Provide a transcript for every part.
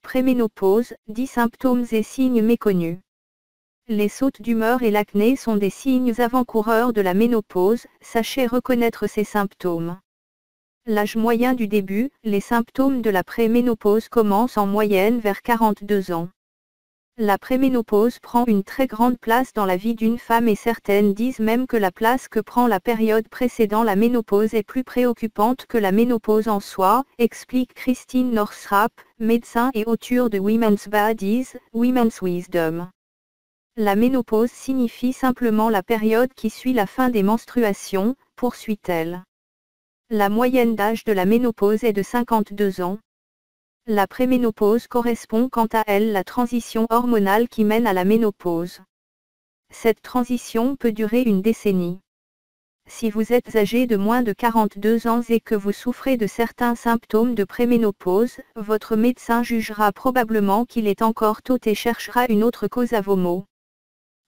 Préménopause, 10 symptômes et signes méconnus. Les sautes d'humeur et l'acné sont des signes avant-coureurs de la ménopause, sachez reconnaître ces symptômes. L'âge moyen du début, les symptômes de la préménopause commencent en moyenne vers 42 ans. La préménopause prend une très grande place dans la vie d'une femme et certaines disent même que la place que prend la période précédant la ménopause est plus préoccupante que la ménopause en soi, explique Christine Northrup, médecin et auteure de Women's Bodies, Women's Wisdom. La ménopause signifie simplement la période qui suit la fin des menstruations, poursuit-elle. La moyenne d'âge de la ménopause est de 52 ans. La préménopause correspond quant à elle la transition hormonale qui mène à la ménopause. Cette transition peut durer une décennie. Si vous êtes âgé de moins de 42 ans et que vous souffrez de certains symptômes de préménopause, votre médecin jugera probablement qu'il est encore tôt et cherchera une autre cause à vos maux.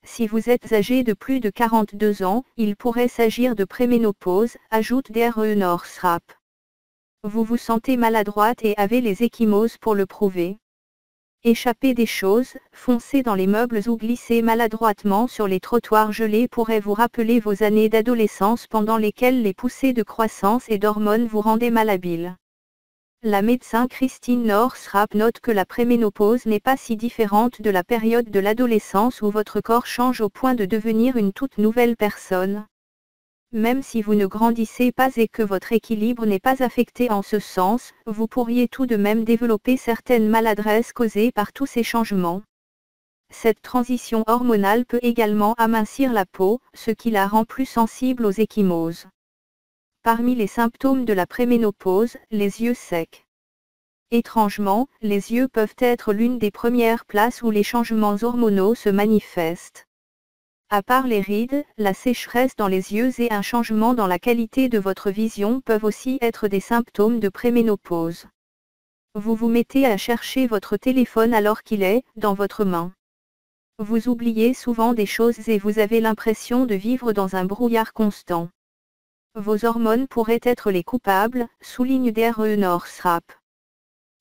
Si vous êtes âgé de plus de 42 ans, il pourrait s'agir de préménopause, ajoute Dr. Northrup. Vous vous sentez maladroite et avez les ecchymoses pour le prouver. Échapper des choses, foncer dans les meubles ou glisser maladroitement sur les trottoirs gelés pourrait vous rappeler vos années d'adolescence pendant lesquelles les poussées de croissance et d'hormones vous rendaient malhabile. La médecin Christine Northrup note que la préménopause n'est pas si différente de la période de l'adolescence où votre corps change au point de devenir une toute nouvelle personne. Même si vous ne grandissez pas et que votre équilibre n'est pas affecté en ce sens, vous pourriez tout de même développer certaines maladresses causées par tous ces changements. Cette transition hormonale peut également amincir la peau, ce qui la rend plus sensible aux ecchymoses. Parmi les symptômes de la préménopause, les yeux secs. Étrangement, les yeux peuvent être l'une des premières places où les changements hormonaux se manifestent. À part les rides, la sécheresse dans les yeux et un changement dans la qualité de votre vision peuvent aussi être des symptômes de préménopause. Vous vous mettez à chercher votre téléphone alors qu'il est dans votre main. Vous oubliez souvent des choses et vous avez l'impression de vivre dans un brouillard constant. Vos hormones pourraient être les coupables, souligne Dr. Northrup.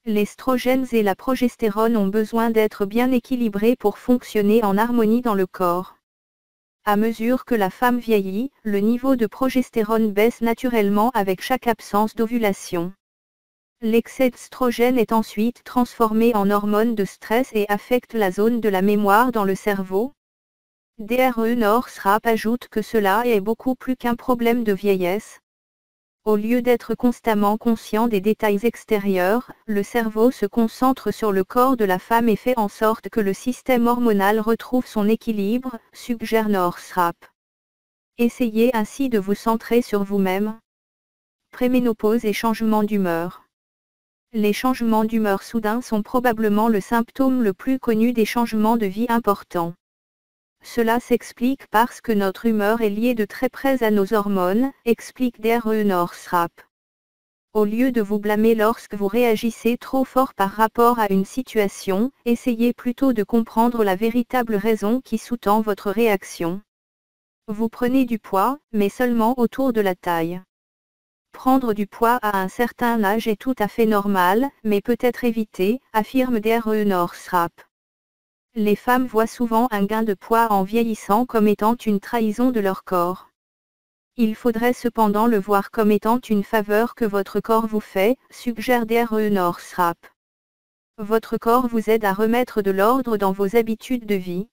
L'estrogène et la progestérone ont besoin d'être bien équilibrés pour fonctionner en harmonie dans le corps. À mesure que la femme vieillit, le niveau de progestérone baisse naturellement avec chaque absence d'ovulation. L'excès d'estrogène est ensuite transformé en hormone de stress et affecte la zone de la mémoire dans le cerveau. Dr. Northrup ajoute que cela est beaucoup plus qu'un problème de vieillesse. Au lieu d'être constamment conscient des détails extérieurs, le cerveau se concentre sur le corps de la femme et fait en sorte que le système hormonal retrouve son équilibre, suggère Northrup. Essayez ainsi de vous centrer sur vous-même. Préménopause et changement d'humeur. Les changements d'humeur soudains sont probablement le symptôme le plus connu des changements de vie importants. Cela s'explique parce que notre humeur est liée de très près à nos hormones, explique Dr. Northrup. Au lieu de vous blâmer lorsque vous réagissez trop fort par rapport à une situation, essayez plutôt de comprendre la véritable raison qui sous-tend votre réaction. Vous prenez du poids, mais seulement autour de la taille. Prendre du poids à un certain âge est tout à fait normal, mais peut être évité, affirme Dr. Northrup. Les femmes voient souvent un gain de poids en vieillissant comme étant une trahison de leur corps. Il faudrait cependant le voir comme étant une faveur que votre corps vous fait, suggère Dr. Northrup. Votre corps vous aide à remettre de l'ordre dans vos habitudes de vie.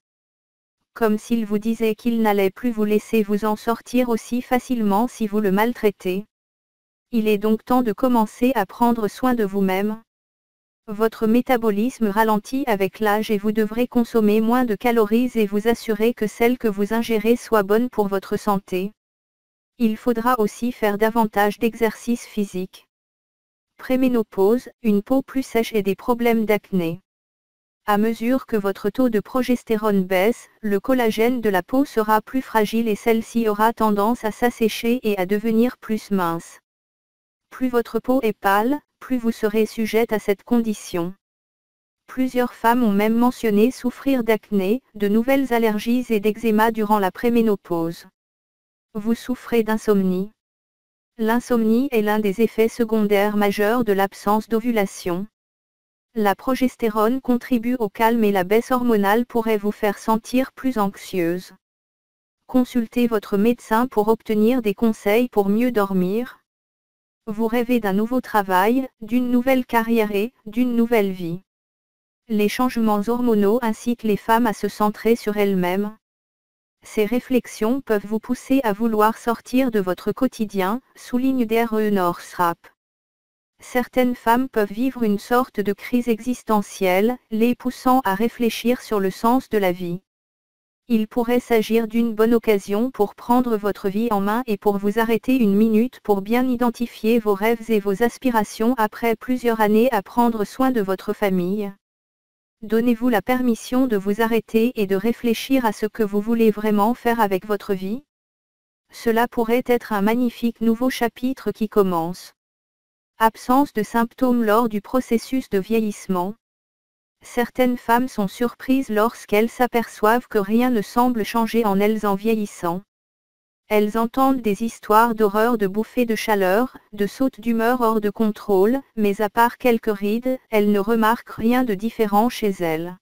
Comme s'il vous disait qu'il n'allait plus vous laisser vous en sortir aussi facilement si vous le maltraitez. Il est donc temps de commencer à prendre soin de vous-même. Votre métabolisme ralentit avec l'âge et vous devrez consommer moins de calories et vous assurer que celles que vous ingérez soient bonnes pour votre santé. Il faudra aussi faire davantage d'exercice physique. Préménopause, une peau plus sèche et des problèmes d'acné. À mesure que votre taux de progestérone baisse, le collagène de la peau sera plus fragile et celle-ci aura tendance à s'assécher et à devenir plus mince. Plus votre peau est pâle, plus vous serez sujette à cette condition. Plusieurs femmes ont même mentionné souffrir d'acné, de nouvelles allergies et d'eczéma durant la préménopause. Vous souffrez d'insomnie. L'insomnie est l'un des effets secondaires majeurs de l'absence d'ovulation. La progestérone contribue au calme et la baisse hormonale pourrait vous faire sentir plus anxieuse. Consultez votre médecin pour obtenir des conseils pour mieux dormir. Vous rêvez d'un nouveau travail, d'une nouvelle carrière et d'une nouvelle vie. Les changements hormonaux incitent les femmes à se centrer sur elles-mêmes. Ces réflexions peuvent vous pousser à vouloir sortir de votre quotidien, souligne Dre Northrop. Certaines femmes peuvent vivre une sorte de crise existentielle, les poussant à réfléchir sur le sens de la vie. Il pourrait s'agir d'une bonne occasion pour prendre votre vie en main et pour vous arrêter une minute pour bien identifier vos rêves et vos aspirations après plusieurs années à prendre soin de votre famille. Donnez-vous la permission de vous arrêter et de réfléchir à ce que vous voulez vraiment faire avec votre vie. Cela pourrait être un magnifique nouveau chapitre qui commence. Absence de symptômes lors du processus de vieillissement. Certaines femmes sont surprises lorsqu'elles s'aperçoivent que rien ne semble changer en elles en vieillissant. Elles entendent des histoires d'horreur, de bouffées de chaleur, de sautes d'humeur hors de contrôle, mais à part quelques rides, elles ne remarquent rien de différent chez elles.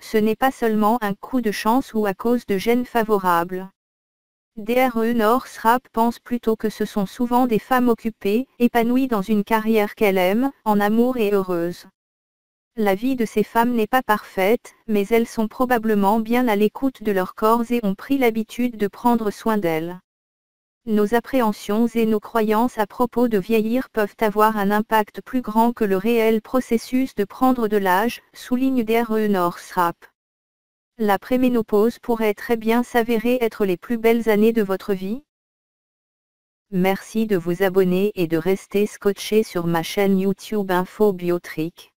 Ce n'est pas seulement un coup de chance ou à cause de gènes favorables. Dre Northrop pense plutôt que ce sont souvent des femmes occupées, épanouies dans une carrière qu'elles aiment, en amour et heureuses. La vie de ces femmes n'est pas parfaite, mais elles sont probablement bien à l'écoute de leurs corps et ont pris l'habitude de prendre soin d'elles. Nos appréhensions et nos croyances à propos de vieillir peuvent avoir un impact plus grand que le réel processus de prendre de l'âge, souligne Dre Northrop. La préménopause pourrait très bien s'avérer être les plus belles années de votre vie. Merci de vous abonner et de rester scotché sur ma chaîne YouTube Info Biotrick.